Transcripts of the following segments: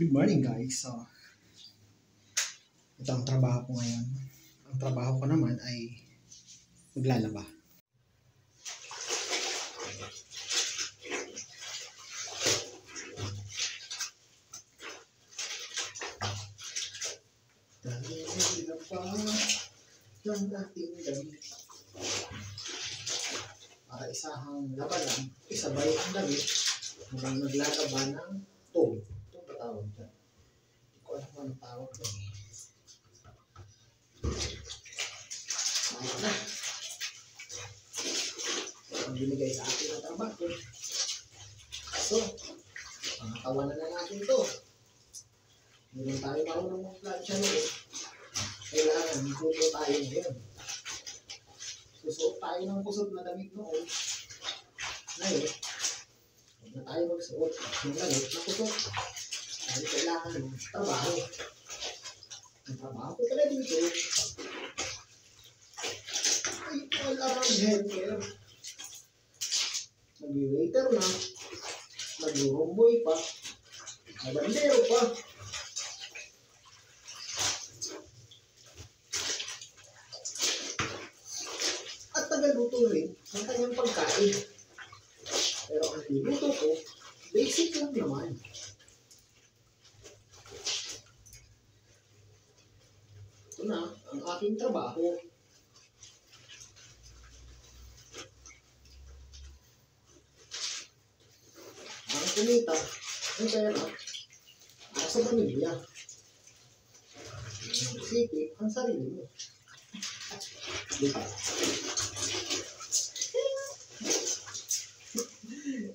Good morning guys. So, ito ang trabaho ko ngayon. Ang trabaho ko naman ay maglalaba. Dahil naglaba ng ating damit. Para isahang labanan, isabay ang damit habang naglalaba ng tube. Ito ba tawag dyan? Hindi ko alam kung anong tawag dyan. Ayun na. Ang binigay sa atin ng trabaho. So, pangatawanan na natin ito. Hindi tayo marunong mag-plancha noon. Kailangan, magluto tayo ngayon. Susuot tayo ng kusot na damit noon. Ngayon, huwag na tayo magsuot ng damit na kusot. Dahil kailangan ng trabaho. Ang trabaho ko pala dito ay wala kang helper. Nag-waiter na, nag-rumboy pa, nabandero pa. At tagaluto rin ng kanyang pagkain. Pero ang niluto ko, basic lang naman. Ito na ang aking trabaho. Ang kumita, ang pera, para sa pamilya. Isipin ang sarili mo. Diba?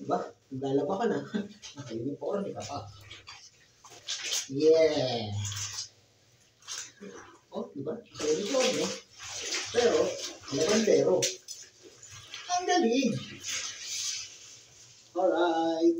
Diba? Naglalaba ka na. Naka-uniform ka pa. Yeah! Oh, diba? Naka-uniform mo. Pero, labandero. Ang galing! Alright.